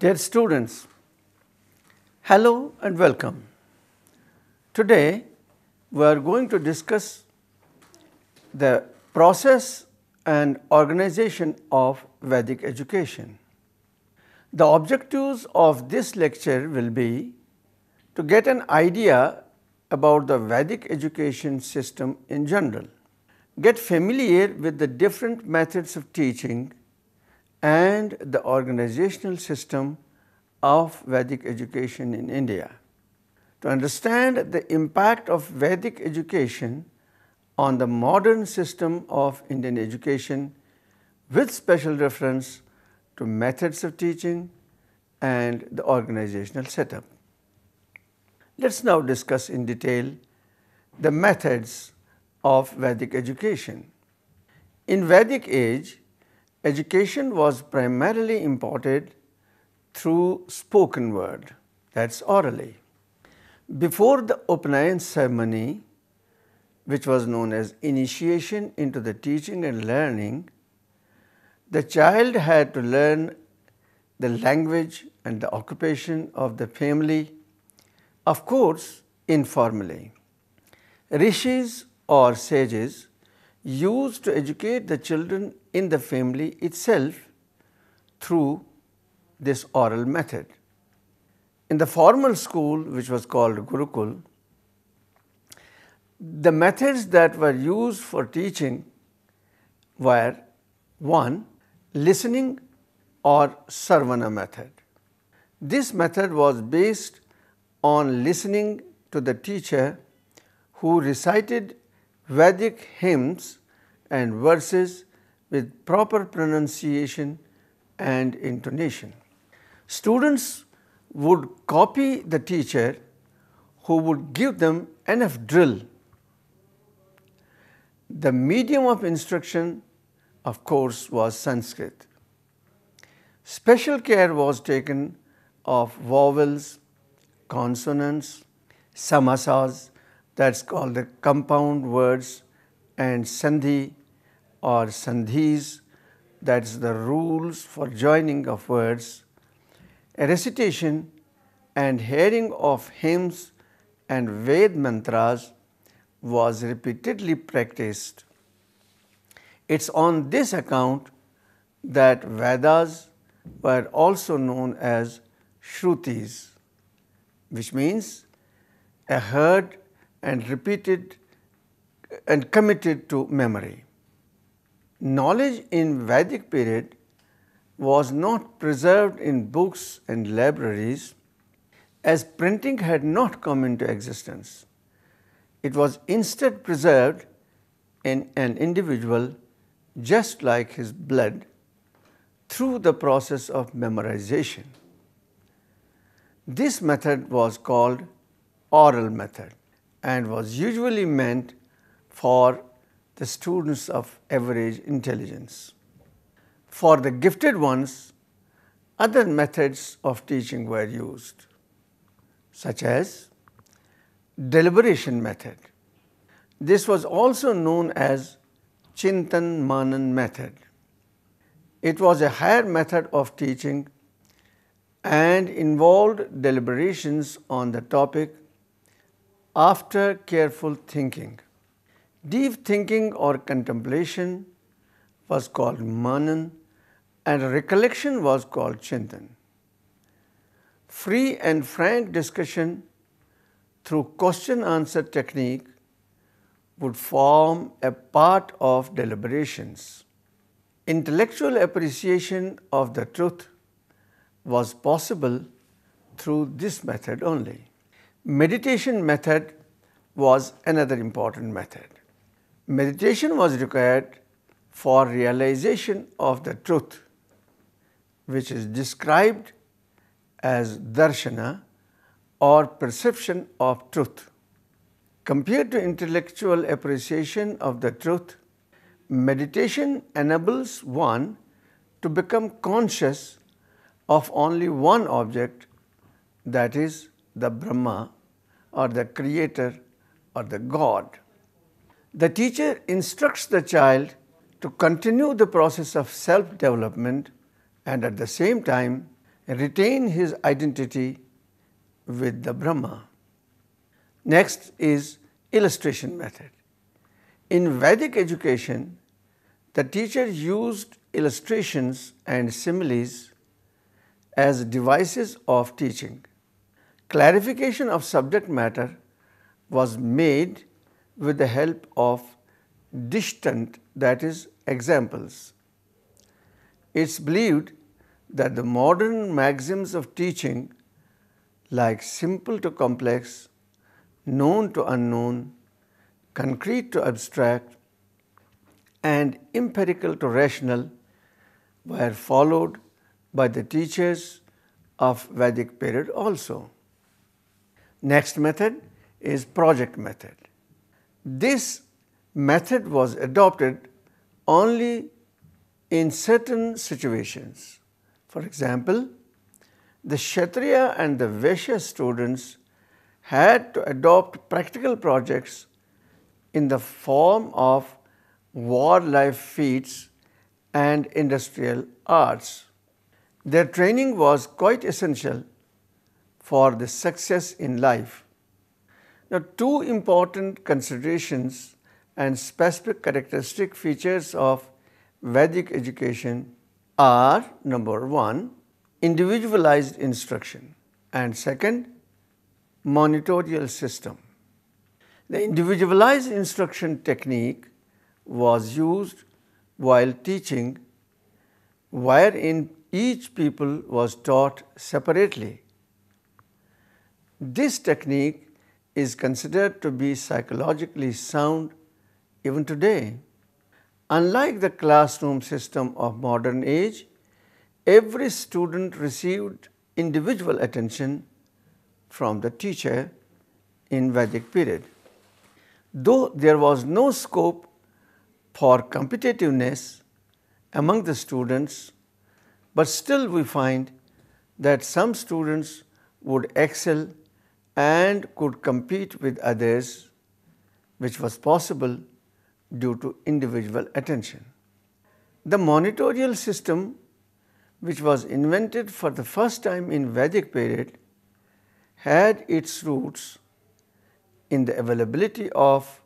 Dear students, hello and welcome. Today we are going to discuss the process and organization of Vedic education. The objectives of this lecture will be to get an idea about the Vedic education system in general, get familiar with the different methods of teaching and the organizational system of Vedic education in India. To understand the impact of Vedic education on the modern system of Indian education with special reference to methods of teaching and the organizational setup. Let's now discuss in detail the methods of Vedic education. In Vedic age, education was primarily imparted through spoken word, that's orally. Before the Upanayan ceremony, which was known as initiation into the teaching and learning, the child had to learn the language and the occupation of the family, of course, informally. Rishis or sages used to educate the children in the family itself through this oral method. In the formal school, which was called Gurukul, the methods that were used for teaching were 1. Listening or Sarvana method. This method was based on listening to the teacher who recited Vedic hymns and verses with proper pronunciation and intonation. Students would copy the teacher who would give them enough drill. The medium of instruction, of course, was Sanskrit. Special care was taken of vowels, consonants, samasas, that's called the compound words, and sandhi or sandhis, that's the rules for joining of words. A recitation and hearing of hymns and Ved mantras was repeatedly practiced. It's on this account that Vedas were also known as Shrutis, which means a heard and repeated and committed to memory. Knowledge in Vedic period was not preserved in books and libraries as printing had not come into existence. It was instead preserved in an individual just like his blood through the process of memorization. This method was called oral method and was usually meant for the students of average intelligence. For the gifted ones, other methods of teaching were used, such as Deliberation Method. This was also known as Chintan-Manan method. It was a higher method of teaching and involved deliberations on the topic after careful thinking. Deep thinking or contemplation was called Manan and recollection was called Chintan. Free and frank discussion through question-answer technique would form a part of deliberations. Intellectual appreciation of the truth was possible through this method only. Meditation method was another important method. Meditation was required for realization of the truth, which is described as darshana or perception of truth. Compared to intellectual appreciation of the truth, meditation enables one to become conscious of only one object, that is the Brahma or the Creator or the God. The teacher instructs the child to continue the process of self-development and at the same time retain his identity with the Brahma. Next is illustration method. In Vedic education, the teacher used illustrations and similes as devices of teaching. Clarification of subject matter was made with the help of dishtant, that is, examples. It's believed that the modern maxims of teaching, like simple to complex, known to unknown, concrete to abstract, and empirical to rational, were followed by the teachers of Vedic period also. Next method is project method. This method was adopted only in certain situations. For example, the Kshatriya and the Vaishya students had to adopt practical projects in the form of warlike feats and industrial arts. Their training was quite essential for the success in life. Now, two important considerations and specific characteristic features of Vedic education are: number one, individualized instruction, and second, monitorial system. The individualized instruction technique was used while teaching, wherein each pupil was taught separately. This technique is considered to be psychologically sound even today. Unlike the classroom system of modern age, every student received individual attention from the teacher in Vedic period. Though there was no scope for competitiveness among the students, but still we find that some students would excel and could compete with others, which was possible due to individual attention. The monitorial system, which was invented for the first time in Vedic period, had its roots in the availability of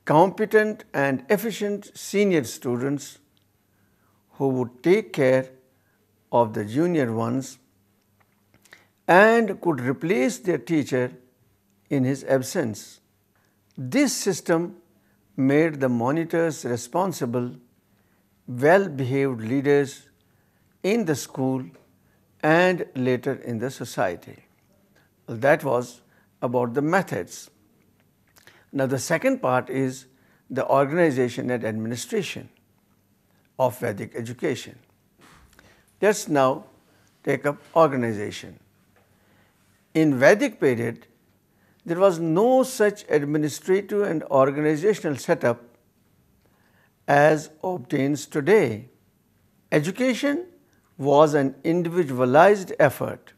competent and efficient senior students who would take care of the junior ones and could replace their teacher in his absence. This system made the monitors responsible, well-behaved leaders in the school and later in the society. Well, that was about the methods. Now, the second part is the organization and administration of Vedic education. Let's now take up organization. In Vedic period, there was no such administrative and organizational setup as obtains today. Education was an individualized effort.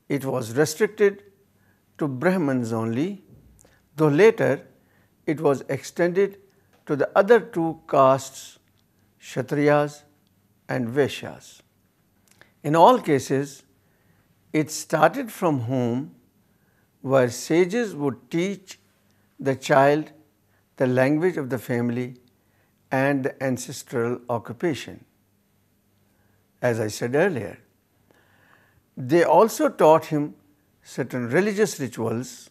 It was restricted to Brahmins only, though later it was extended to the other two castes, Kshatriyas and Vaishyas. In all cases, it started from home, where sages would teach the child the language of the family and the ancestral occupation. As I said earlier, they also taught him certain religious rituals.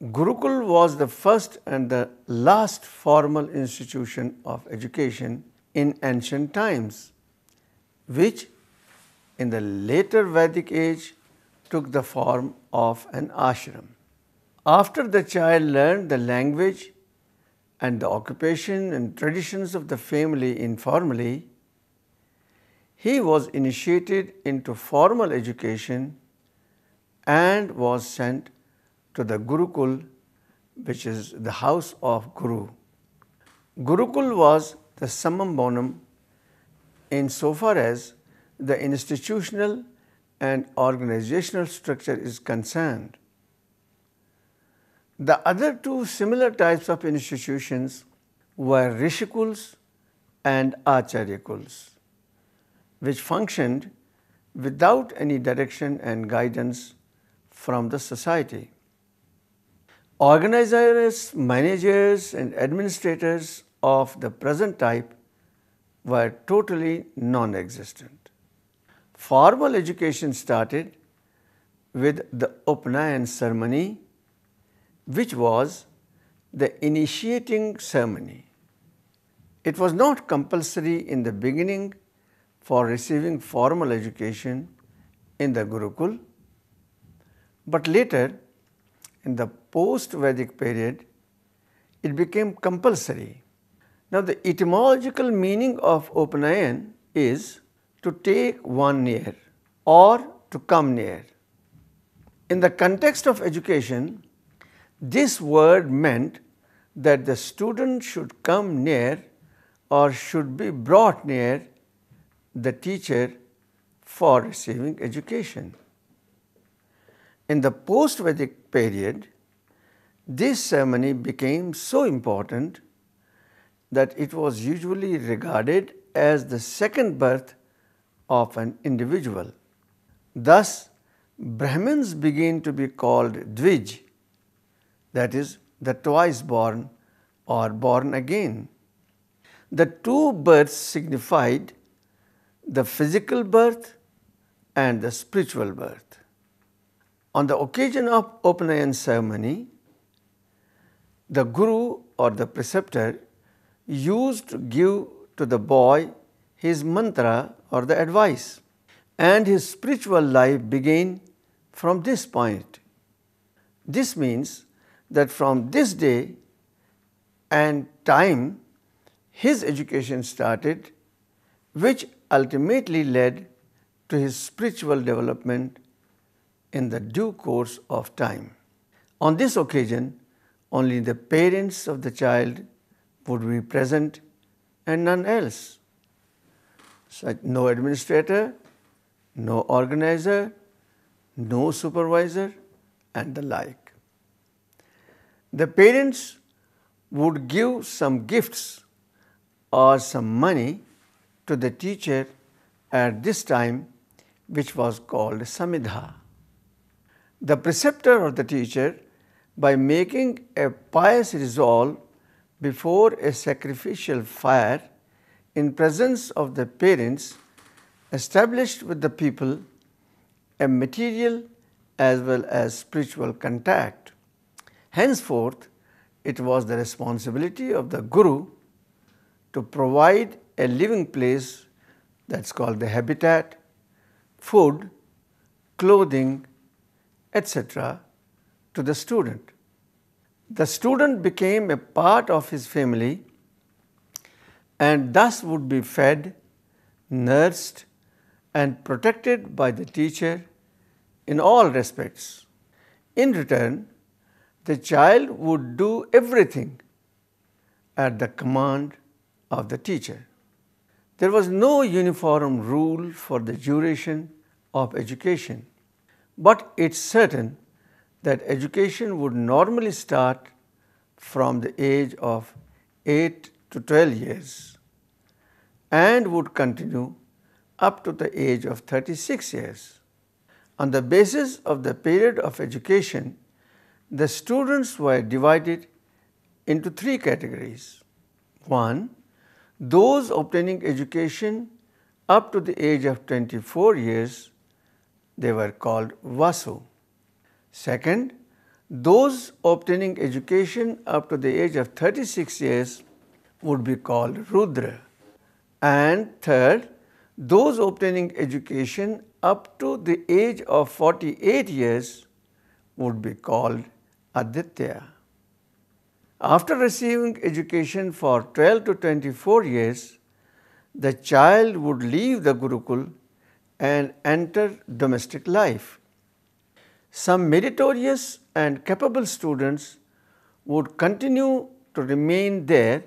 Gurukul was the first and the last formal institution of education in ancient times, which in the later Vedic age took the form of an ashram. After the child learned the language and the occupation and traditions of the family informally, he was initiated into formal education and was sent to the Gurukul, which is the house of Guru. Gurukul was the summum bonum insofar as the institutional and organizational structure is concerned. The other two similar types of institutions were Rishikuls and Acharyakuls, which functioned without any direction and guidance from the society. Organizers, managers, and administrators of the present type were totally non-existent. Formal education started with the Upnayan ceremony, which was the initiating ceremony. It was not compulsory in the beginning for receiving formal education in the Gurukul, but later, in the post-Vedic period, it became compulsory. Now, the etymological meaning of Upnayan is to take one near or to come near. In the context of education, this word meant that the student should come near or should be brought near the teacher for receiving education. In the post-Vedic period, this ceremony became so important that it was usually regarded as the second birth of an individual. Thus, Brahmins began to be called Dvij, that is, the twice born or born again. The two births signified the physical birth and the spiritual birth. On the occasion of Upnayan ceremony, the Guru or the preceptor used to give to the boy his mantra or the advice, and his spiritual life began from this point. This means that from this day and time, his education started, which ultimately led to his spiritual development in the due course of time. On this occasion, only the parents of the child would be present and none else. So, no administrator, no organizer, no supervisor, and the like. The parents would give some gifts or some money to the teacher at this time, which was called samidha. The preceptor or the teacher, by making a pious resolve before a sacrificial fire in presence of the parents, established with the people a material as well as spiritual contact. Henceforth, it was the responsibility of the Guru to provide a living place, that's called the habitat, food, clothing, etc. to the student. The student became a part of his family and thus would be fed, nursed, and protected by the teacher in all respects. In return, the child would do everything at the command of the teacher. There was no uniform rule for the duration of education, but it's certain that education would normally start from the age of 8 to 12 years and would continue up to the age of 36 years. On the basis of the period of education, the students were divided into three categories. 1. Those obtaining education up to the age of 24 years, they were called Vasu. Second, those obtaining education up to the age of 36 years would be called Rudra. And third, those obtaining education up to the age of 48 years would be called Aditya. After receiving education for 12 to 24 years, the child would leave the Gurukul and enter domestic life. Some meritorious and capable students would continue to remain there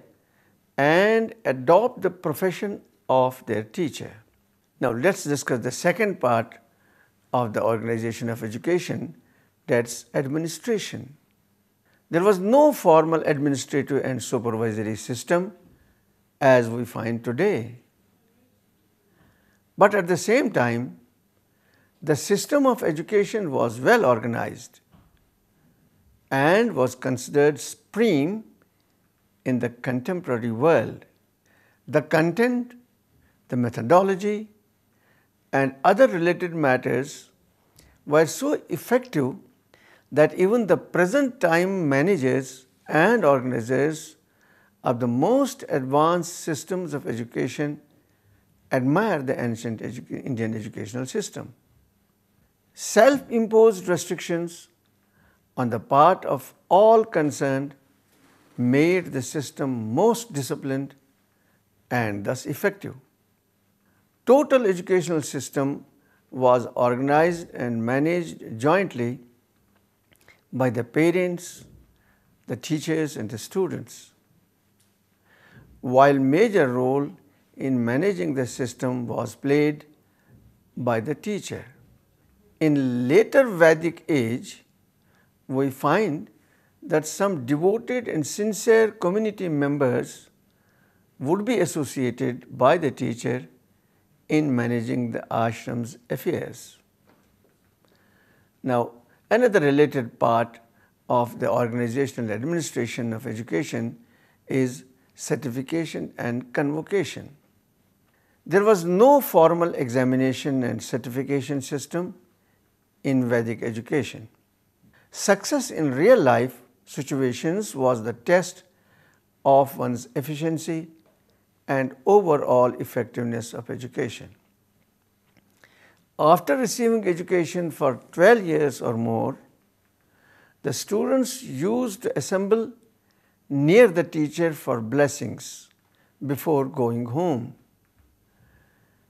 and adopt the profession of their teacher. Now, let's discuss the second part of the organization of education, that's administration. There was no formal administrative and supervisory system as we find today. But at the same time, the system of education was well organized and was considered supreme in the contemporary world. The content, the methodology, and other related matters were so effective that even the present time managers and organizers of the most advanced systems of education admire the ancient Indian educational system. Self-imposed restrictions on the part of all concerned made the system most disciplined and thus effective. Total educational system was organized and managed jointly by the parents, the teachers and the students, while major role in managing the system was played by the teacher. In later Vedic age, we find that some devoted and sincere community members would be associated by the teacher in managing the ashram's affairs. Now, another related part of the organizational administration of education is certification and convocation. There was no formal examination and certification system in Vedic education. Success in real life situations was the test of one's efficiency and overall effectiveness of education. After receiving education for 12 years or more, the students used to assemble near the teacher for blessings before going home.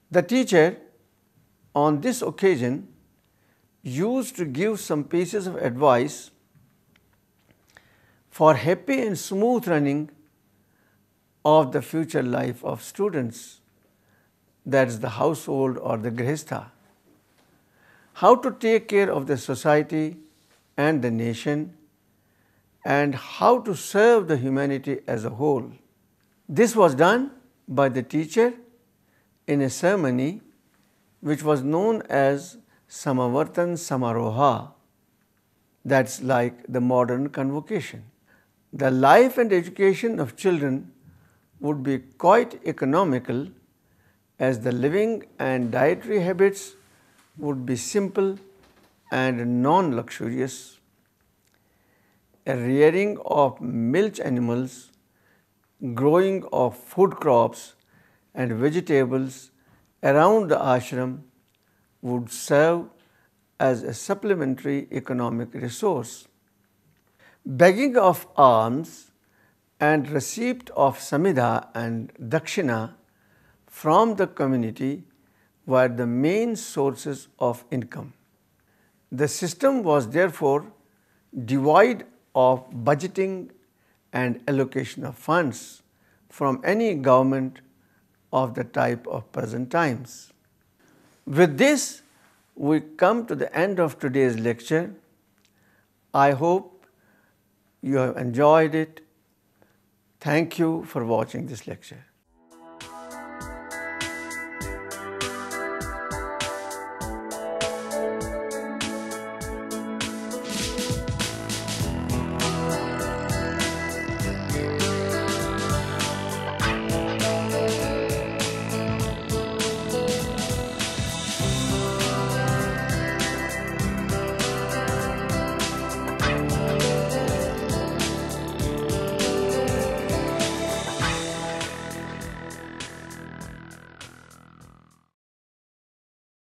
The teacher on this occasion used to give some pieces of advice for happy and smooth running of the future life of students, that is the household or the grihastha, how to take care of the society and the nation, and how to serve the humanity as a whole. This was done by the teacher in a ceremony which was known as Samavartan Samaroha, that's like the modern convocation. The life and education of children would be quite economical, as the living and dietary habits would be simple and non-luxurious. A rearing of milch animals, growing of food crops and vegetables around the ashram would serve as a supplementary economic resource. Begging of alms and receipt of samidha and dakshina from the community were the main sources of income. The system was therefore devoid of budgeting and allocation of funds from any government of the type of present times. With this, we come to the end of today's lecture. I hope you have enjoyed it. Thank you for watching this lecture.